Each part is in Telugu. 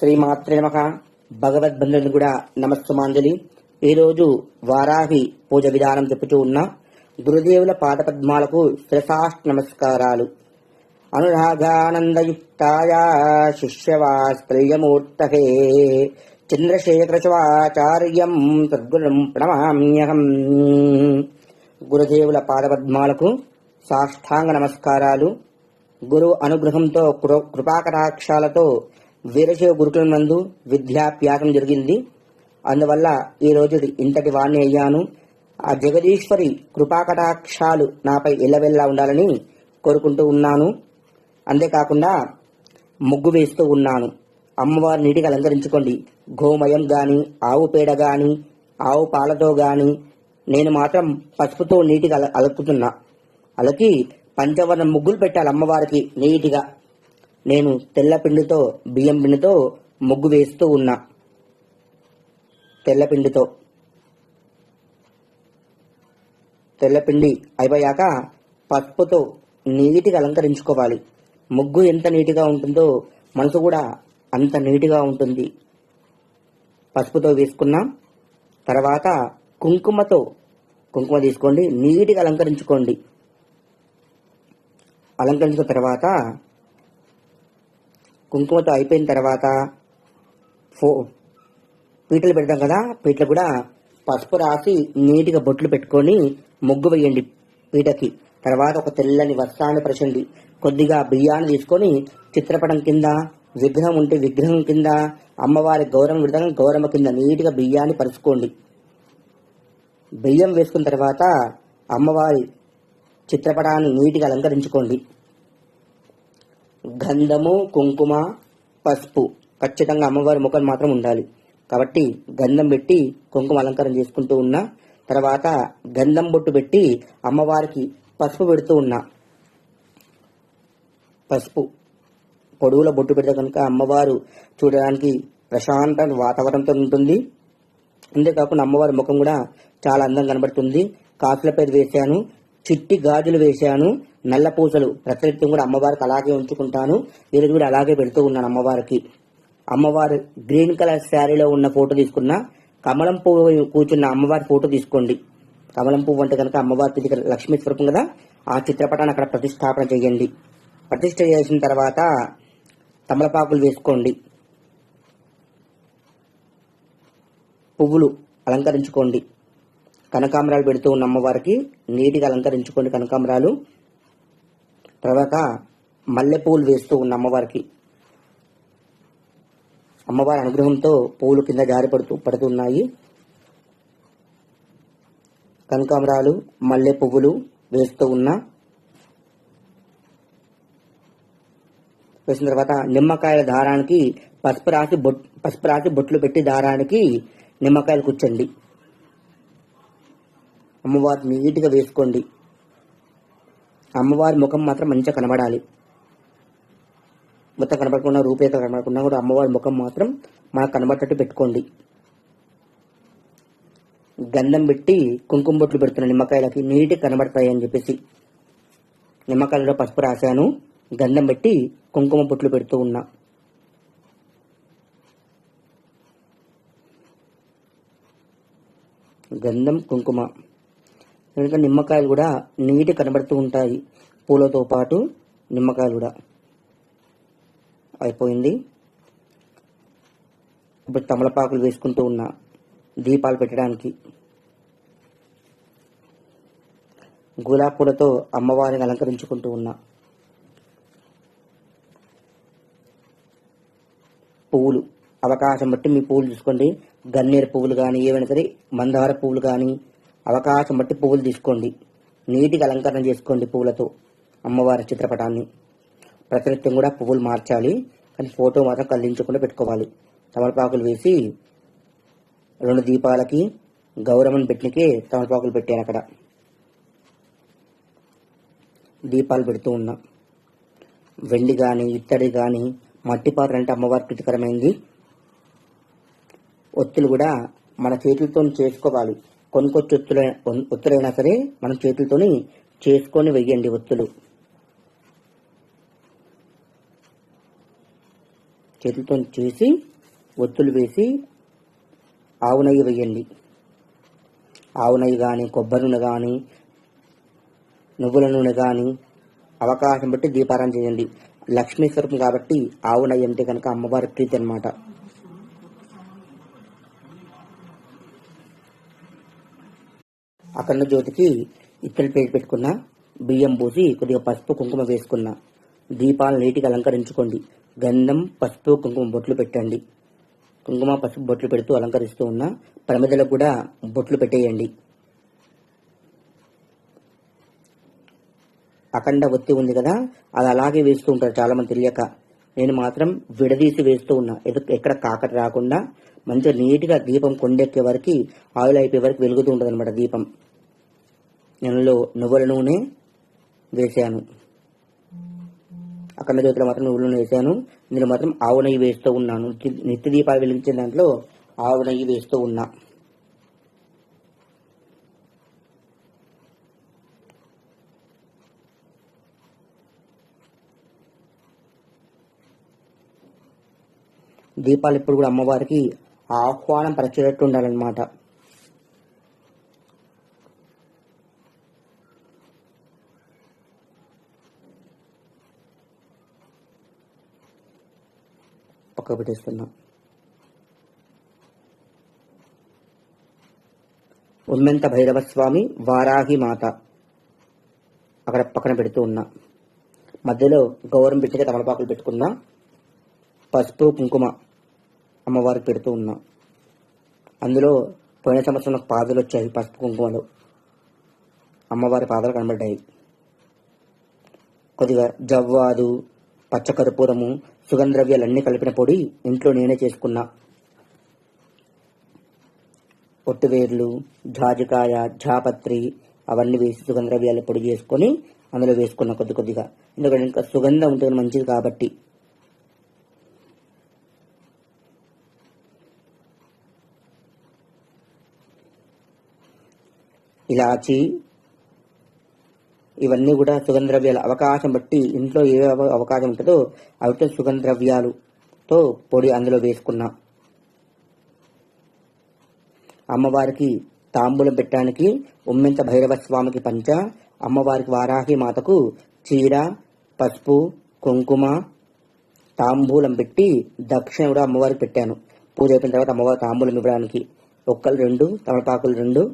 శ్రీమాత్రే నమః. భగవద్బంధువులు కూడా నమస్సుమాంజలి. ఈరోజు వారాహి పూజ విధానం చెప్పుతూ ఉన్న గురుదేవుల పాదపద్మాలకు శిరసాష్ట నమస్కారాలు. అనురాగానందయుక్తాయ శిష్యవాస్త్రియమూర్తహే చంద్రశేఖరచవాచార్యం సద్గురుం ప్రణమామ్యహం. గురుదేవుల పాదపద్మాలకు సాష్టాంగ నమస్కారాలు. గురు అనుగ్రహంతో కృపాకటాక్షాలతో వీరశైవ గురుకులం నందు విద్యాభ్యాసం జరిగింది. అందువల్ల ఈ రోజు ఇంతటి వాణ్ణి అయ్యాను. ఆ జగదీశ్వరి కృపాకటాక్షాలు నాపై ఎల్లవెల్లా ఉండాలని కోరుకుంటూ ఉన్నాను. అంతేకాకుండా ముగ్గు వేస్తూ ఉన్నాను. అమ్మవారి నీటికి అలంకరించుకోండి. గోమయం గాని, ఆవు పేడ గాని, ఆవు పాలతో గాని, నేను మాత్రం పసుపుతో నీటికి అలుకుతున్నా. అలకి పంచవర్ణ ముగ్గులు పెట్టాలి అమ్మవారికి నీటిగా. నేను తెల్ల పిండితో, బియ్యం పిండితో ముగ్గు వేస్తూ ఉన్నా. తెల్లపిండి అయిపోయాక పసుపుతో నీటిగా అలంకరించుకోవాలి. ముగ్గు ఎంత నీటిగా ఉంటుందో మనసు కూడా అంత నీటిగా ఉంటుంది. పసుపుతో వేసుకున్నాం. తర్వాత కుంకుమ తీసుకోండి, నీటిగా అలంకరించుకోండి. అలంకరించుకున్న తర్వాత కుంకుమతో అయిపోయిన తర్వాత పీటలు పెడతాం కదా, పీటలు కూడా పసుపు రాసి నీటిగా బొట్లు పెట్టుకొని ముగ్గు వేయండి పీటకి. తర్వాత ఒక తెల్లని వస్త్రాన్ని పరచండి. కొద్దిగా బియ్యాన్ని తీసుకొని చిత్రపటం కింద, విగ్రహం ఉంటే విగ్రహం కింద, అమ్మవారి గౌరవం విడతాం గౌరమ్మ కింద నీటిగా బియ్యాన్ని పరుచుకోండి. బియ్యం వేసుకున్న తర్వాత అమ్మవారి చిత్రపటాన్ని నీటిగా అలంకరించుకోండి. గంధము, కుంకుమ, పసుపు ఖచ్చితంగా అమ్మవారి ముఖం మాత్రం ఉండాలి. కాబట్టి గంధం పెట్టి కుంకుమ అలంకారం చేసుకుంటూ ఉన్నా. తర్వాత గంధం బొట్టు పెట్టి అమ్మవారికి పసుపు పెడుతూ ఉన్నా. పసుపు పొడవుల బొట్టు పెడితే కనుక అమ్మవారు చూడడానికి ప్రశాంత వాతావరణంతో ఉంటుంది. అంతేకాకుండా అమ్మవారి ముఖం కూడా చాలా అందంగా కనబడుతుంది. కాసుల పేరు వేశాను, చిట్టి గాజులు వేశాను, నల్ల పూసలు ప్రతినిత్యం కూడా అమ్మవారికి అలాగే ఉంచుకుంటాను. ఈరోజు కూడా అలాగే పెడుతూ ఉన్నాను అమ్మవారికి. అమ్మవారు గ్రీన్ కలర్ శారీలో ఉన్న ఫోటో తీసుకున్న, కమలం పువ్వు కూర్చున్న అమ్మవారి ఫోటో తీసుకోండి. కమలం పువ్వు అంటే కనుక అమ్మవారి లక్ష్మీ స్వరూపం కదా. ఆ చిత్రపటాన్ని అక్కడ ప్రతిష్టాపన చేయండి. ప్రతిష్ట చేసిన తర్వాత తమలపాకులు వేసుకోండి. పువ్వులు అలంకరించుకోండి. కనకాంబరాలు పెడుతూ ఉన్న అమ్మవారికి నీటిగా అలంకరించుకోండి కనకాంబరాలు. తర్వాత మల్లెపూలు వేస్తూ ఉన్న అమ్మవారికి. అమ్మవారి అనుగ్రహంతో పూలు కింద జారి పడుతున్నాయి. కనకాంబరాలు, మల్లె పువ్వులు వేస్తూ ఉన్నా. వేసిన తర్వాత నిమ్మకాయల దారానికి పసుపు రాసి బొట్లు పెట్టి దారానికి నిమ్మకాయలు కూర్చండి. అమ్మవారిని నీట్గా వేసుకోండి. అమ్మవారి ముఖం మాత్రం మంచిగా కనబడాలి. మొత్తం కనబడకుండా, రూపేఖ కనబడకుండా కూడా అమ్మవారి ముఖం మాత్రం మనకు కనబడేటట్టు పెట్టుకోండి. గంధం పెట్టి కుంకుమ బొట్లు పెడుతున్న నిమ్మకాయలకి నీట్గా కనబడతాయి అని చెప్పేసి నిమ్మకాయలలో పసుపు రాశాను. గంధం పెట్టి కుంకుమ బొట్లు పెడుతూ ఉన్నా. గంధం, కుంకుమ, ఇంకా నిమ్మకాయలు కూడా నీటి కనబడుతూ ఉంటాయి. పూలతో పాటు నిమ్మకాయలు కూడా అయిపోయింది. ఇప్పుడు తమలపాకులు వేసుకుంటూ ఉన్నా దీపాలు పెట్టడానికి. గులాబీ పూలతో అమ్మవారిని అలంకరించుకుంటూ ఉన్నా. పువ్వులు అవకాశం బట్టి మీ పువ్వులు తీసుకోండి. గన్నేరు పువ్వులు కానీ, ఏవైనా సరే మందార పువ్వులు కానీ అవకాశం బట్టి పువ్వులు తీసుకోండి. నీటిగా అలంకరణ చేసుకోండి పువ్వులతో అమ్మవారి చిత్రపటాన్ని. ప్రతినిత్యం కూడా పువ్వులు మార్చాలి, కానీ ఫోటో మాత్రం కదిలించకుండా పెట్టుకోవాలి. తమలపాకులు వేసి 2 దీపాలకి గౌరమ్మని పెట్టినకే తమలపాకులు పెట్టాను. అక్కడ దీపాలు పెడుతూ ఉన్నా. వెండి కానీ, ఇత్తడి కానీ, మట్టి పాత్ర అంటే అమ్మవారి ప్రీతికరమైంది. ఒత్తులు కూడా మన చేతులతో చేసుకోవాలి. కొనుక్కొచ్చి ఒత్తులైనా సరే మనం చేతులతోని చేసుకొని వెయ్యండి ఒత్తులు. చేతులతో చేసి ఒత్తులు వేసి ఆవు నెయ్యి వేయండి. ఆవు నెయ్యి కానీ, కొబ్బరి నూనె కానీ, నువ్వుల నూనె కానీ అవకాశం బట్టి దీపారాధన చేయండి. లక్ష్మీ స్వరూపం కాబట్టి ఆవు నెయ్యి అంటే కనుక అమ్మవారి ప్రీతి అన్నమాట. అఖండ జ్యోతికి ఇత్తడి ప్లేట్ పెట్టుకున్న, బియ్యం పోసి కొద్దిగా పసుపు కుంకుమ వేసుకున్న, దీపాలు నీటిగా అలంకరించుకోండి. గంధం, పసుపు, కుంకుమ బొట్లు పెట్టండి. కుంకుమ, పసుపు బొట్లు పెడుతూ అలంకరిస్తూ ఉన్న ప్రమిదలకు కూడా బొట్లు పెట్టేయండి. అఖండ ఒత్తి ఉంది కదా, అది అలాగే వేస్తూ ఉంటారు చాలా మంది తెలియక. నేను మాత్రం విడదీసి వేస్తూ ఉన్నా. ఎక్కడ కాకట రాకుండా మంచిగా నీట్గా దీపం కొండెక్కే వరకు, ఆయిల్ అయిపోయే వరకు వెలుగుతూ ఉంటుంది అనమాట దీపం. నేను నువ్వుల నూనె వేసాను. అఖండ జ్యోతిలో మాత్రం నువ్వుల నూనె వేసాను. ఇందులో మాత్రం ఆవు నెయ్యి వేస్తూ ఉన్నాను. నిత్య దీపాలు వెలిగించే దాంట్లో ఆవు నెయ్యి వేస్తూ ఉన్నా. దీపాలు ఇప్పుడు కూడా అమ్మవారికి ఆహ్వానం పరిచేటట్టు ఉండాలన్నమాట. పక్క పెట్టేస్తున్నా. ఉమ్మెంత భైరవ స్వామి, వారాహి మాత అక్కడ పక్కన పెడుతూ ఉన్నా. మధ్యలో గౌరం పెట్టిగా తమలపాకులు పెట్టుకున్నా. పసుపు కుంకుమ అమ్మవారికి పెడుతూ ఉన్నా. అందులో పోయిన సంవత్సరం నాకు పాదాలు వచ్చాయి. పసుపు కుంకుమలో అమ్మవారి పాదాలు కనబడ్డాయి. కొద్దిగా జవ్వాదు, పచ్చకర్పూరము, సుగంధద్రవ్యాలన్నీ కలిపిన పొడి ఇంట్లో నేనే చేసుకున్నా. పొట్టువేర్లు, జాజికాయ, జాపత్రి అవన్నీ వేసి సుగంధద్రవ్యాల పొడి చేసుకొని అందులో వేసుకున్నా కొద్దిగా. ఎందుకంటే ఇంకా సుగంధం ఉంటుంది మంచిది కాబట్టి. ఇలాచి ఇవన్నీ కూడా సుగంధద్రవ్యాలు అవకాశం బట్టి ఇంట్లో ఏ అవకాశం ఉంటుందో అవితో సుగంధద్రవ్యాలుతో పొడి అందులో వేసుకున్నా. అమ్మవారికి తాంబూలం పెట్టడానికి ఉమ్మెంత భైరవ స్వామికి పంచ, అమ్మవారికి వారాహి మాతకు చీర, పసుపు, కుంకుమ, తాంబూలం పెట్టి దక్షిణ కూడా అమ్మవారికి పెట్టాను. పూజ అయిపోయిన తర్వాత అమ్మవారి తాంబూలం ఇవ్వడానికి ఒక్కలు 2, తమలపాకులు 2,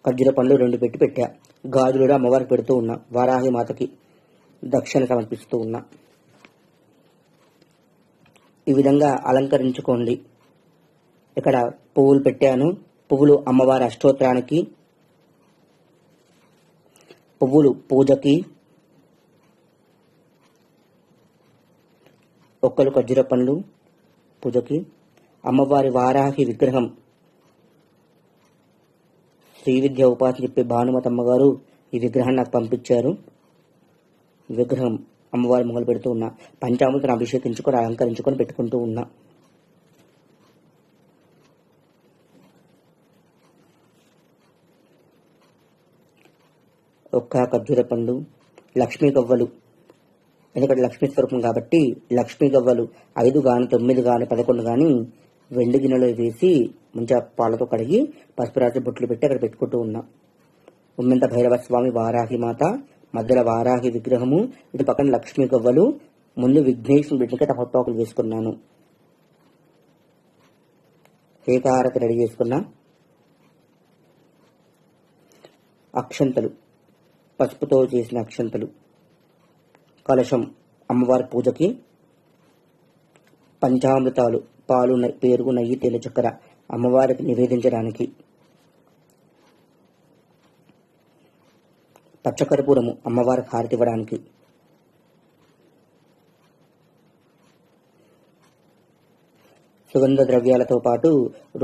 ఖర్జూర పండ్లు 2 పెట్టి పెట్టా. గాజులు కూడా అమ్మవారికి పెడుతూ ఉన్నా. వారాహి మాతకి దక్షిణ సమర్పిస్తూ ఉన్నా. ఈ విధంగా అలంకరించుకోండి. ఇక్కడ పువ్వులు పెట్టాను. పువ్వులు అమ్మవారి అష్టోత్తరానికి, పువ్వులు పూజకి, ఒక్కలు ఖర్జూర పండ్లు పూజకి. అమ్మవారి వారాహి విగ్రహం శ్రీ విద్య ఉపాసన చెప్పే భానుమతి అమ్మగారు ఈ విగ్రహాన్ని నాకు పంపించారు. విగ్రహం అమ్మవారి మొదలు పెడుతూ ఉన్నా. పంచామృతం అభిషేకించుకొని అలంకరించుకొని పెట్టుకుంటూ ఉన్నా. ఒక్క ఖర్జూర పండు, లక్ష్మీ గవ్వలు, ఎందుకంటే లక్ష్మీ స్వరూపం కాబట్టి లక్ష్మీ గవ్వలు 5 కానీ 9 కానీ 11 కానీ వెండి గిన్నెలో వేసి మంచిగా పాలతో కడిగి పసుపు రాసి బొట్లు పెట్టి అక్కడ పెట్టుకుంటూ ఉన్నా. ఉమ్మెంత భైరవ స్వామి, వారాహి మాత, మధ్యలో వారాహి విగ్రహము, ఇటు పక్కన లక్ష్మీ గవ్వలు, ముందు విఘ్నేశ్వరుని పెట్టిన తమలపాకులు వేసుకున్నాను. ఏకారతి రెడీ చేసుకున్నా. అక్షంతలు, పసుపుతో చేసిన అక్షంతలు, కలశం అమ్మవారి పూజకి, పంచామృతాలు పాలు, పెరుగు, నెయ్యి, తేనె, చక్కెర అమ్మవారికి నివేదించడానికి, పచ్చకర్పూరము అమ్మవారికి హారతి ఇవ్వడానికి, సుగంధ ద్రవ్యాలతో పాటు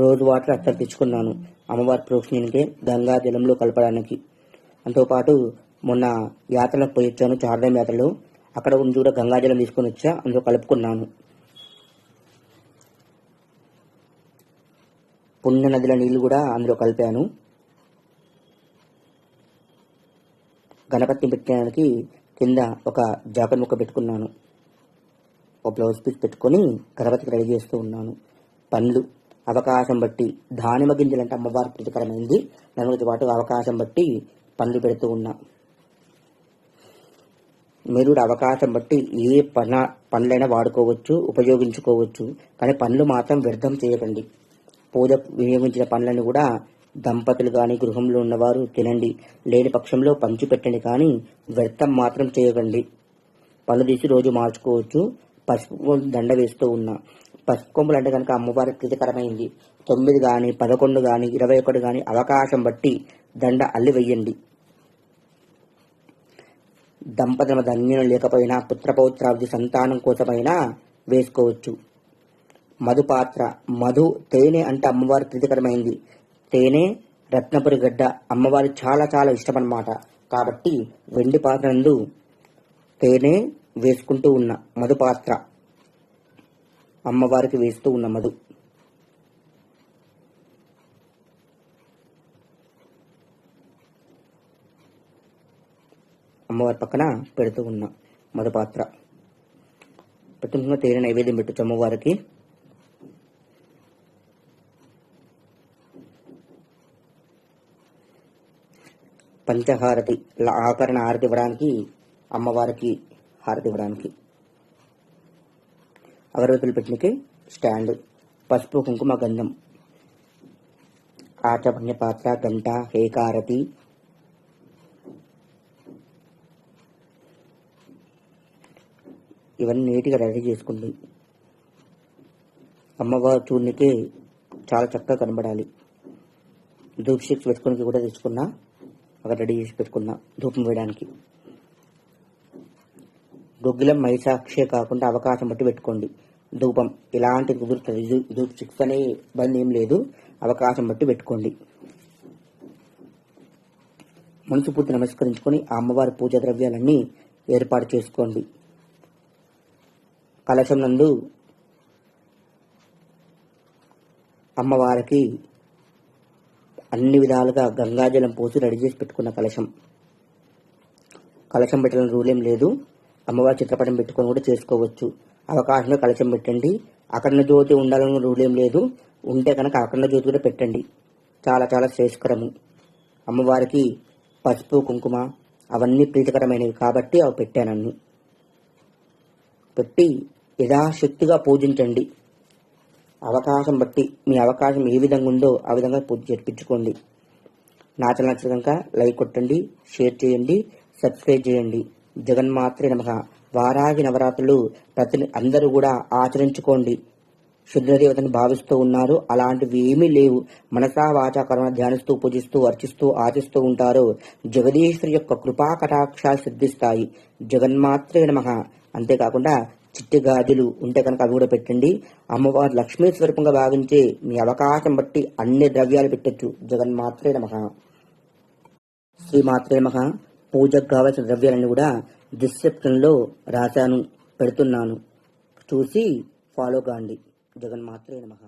రోజు వాటర్ అత్తరు తెచ్చుకున్నాను అమ్మవారి ప్రోక్షణీయానికి, గంగా జలంలో కలపడానికి. అంతోపాటు మొన్న యాత్రలకు పోయి వచ్చాను, చార్ధాం యాత్రలో. అక్కడ కూడా గంగాజలం తీసుకొని వచ్చా, అందులో కలుపుకున్నాను. పుణ్య నదిల నీళ్లు కూడా అందులో కలిపాను. గణపతిని పెట్టడానికి కింద ఒక జాకెట్ ముక్క పెట్టుకున్నాను. ఒక బ్లౌజ్ పీస్ పెట్టుకొని గణపతికి రెడీ చేస్తూ ఉన్నాను. పండ్లు అవకాశం బట్టి దానిమ్మ గింజలు అంటే అమ్మవారి ప్రీతికరమైంది. దానితో పాటు అవకాశం బట్టి పండ్లు పెడుతూ ఉన్నా. మీరు అవకాశం బట్టి ఏ పండ్లైనా వాడుకోవచ్చు, ఉపయోగించుకోవచ్చు. కానీ పండ్లు మాత్రం వ్యర్థం చేయకండి. పూజ వినియోగించిన పండ్లను కూడా దంపతులు కానీ గృహంలో ఉన్నవారు తినండి. లేని పక్షంలో పంచిపెట్టండి, కానీ వ్యర్థం మాత్రం చేయకండి. పళ్ళు తీసి రోజు మార్చుకోవచ్చు. పసుపు దండ వేస్తూ ఉన్నా. పసుపు కొమ్ములు అంటే కనుక అమ్మవారి ప్రీతికరమైంది. 9 కానీ 11 కానీ 21 కానీ అవకాశం బట్టి దండ అల్లి వెయ్యండి. దంపతుల ధన్యం లేకపోయినా పుత్రపౌత్రాది సంతానం కోసమైనా వేసుకోవచ్చు. మధుపాత్ర, మధు తేనె అంటే అమ్మవారి ప్రీతికరమైంది. తేనె రత్నపురి గడ్డ అమ్మవారి చాలా చాలా ఇష్టం అన్నమాట. కాబట్టి వెండి పాత్ర నందు తేనె వేసుకుంటూ ఉన్న మధుపాత్ర అమ్మవారికి వేస్తూ ఉన్న మధు. అమ్మవారి పక్కన పెడుతూ ఉన్న మధుపాత్ర పెట్టుకున్న తేనె నైవేద్యం పెట్టచ్చు అమ్మవారికి. పంచహారతి ఆకరణ హారతి ఇవ్వడానికి, అమ్మవారికి హారతి ఇవ్వడానికి. అగరబత్తులు పెట్టినకి స్టాండ్, పసుపు కుంకుమ గంధం, ఆచమన్య పాత్ర, గంట, ఏకారతి, ఇవన్నీ నీట్గా రెడీ చేసుకోండి. అమ్మవారి చూడనికి చాలా చక్కగా కనబడాలి. ధూప్ స్టిక్స్ పెట్టుకోనికి కూడా తెచ్చుకున్నా, అక్కడ రెడీ చేసి పెట్టుకున్నా ధూపం వేయడానికి. గొగ్గిలం మైసాక్షే కాకుండా అవకాశం బట్టి పెట్టుకోండి. ధూపం ఇలాంటి కుదురుతుంది. ధూప్ స్టిక్స్ అనే బంద్ ఏం లేదు, అవకాశం బట్టి పెట్టుకోండి. మనసు పూర్తి నమస్కరించుకొని ఆ అమ్మవారి పూజా ద్రవ్యాలన్నీ ఏర్పాటు చేసుకోండి. కలశం నందు అమ్మవారికి అన్ని విధాలుగా గంగాజలం పోసి రెడీ చేసి పెట్టుకున్న కలశం. కలశం పెట్టాలని రూల్ ఏం లేదు. అమ్మవారి చిత్రపటం పెట్టుకొని కూడా చేసుకోవచ్చు. అవకాశంగా కలశం పెట్టండి. అఖండ జ్యోతి ఉండాలని రూల్ ఏం లేదు. ఉంటే కనుక అఖండ జ్యోతి కూడా పెట్టండి. చాలా చాలా శ్రేయస్కరము. అమ్మవారికి పసుపు కుంకుమ అవన్నీ ప్రీతికరమైనవి కాబట్టి అవి పెట్టానన్ను. పెట్టి యథాశక్తిగా పూజించండి. అవకాశం బట్టి మీ అవకాశం ఏ విధంగా ఉందో ఆ విధంగా పూజ జరిపించుకోండి. నా ఛానల్ నచ్చితే కనుక లైక్ కొట్టండి, షేర్ చేయండి, సబ్స్క్రైబ్ చేయండి. జగన్మాత్రే నమః. వారాహి నవరాత్రులు అందరూ కూడా ఆచరించుకోండి. శుద్రదేవతని భావిస్తూ ఉన్నారు. అలాంటివి ఏమీ లేవు. మనసా వాచా కర్మ ధ్యానిస్తూ పూజిస్తూ అర్చిస్తూ ఆచిస్తూ ఉంటారు. జగదీశ్వరి యొక్క కృపా కటాక్షాలు సిద్ధిస్తాయి. జగన్మాత్రే నమః. అంతేకాకుండా చిట్టి గాజులు ఉంటే కనుక అవి కూడా పెట్టండి. అమ్మవారు లక్ష్మీ స్వరూపంగా భావించే మీ అవకాశం బట్టి అన్ని ద్రవ్యాలు పెట్టచ్చు. జగన్మాత్రే నమః. శ్రీమాత్రే నమః. పూజకు కావాల్సిన ద్రవ్యాలన్నీ కూడా డిస్క్రిప్షన్ లో రాశాను, పెడుతున్నాను. చూసి ఫాలో కాండి. జగన్మాత్రే నమః.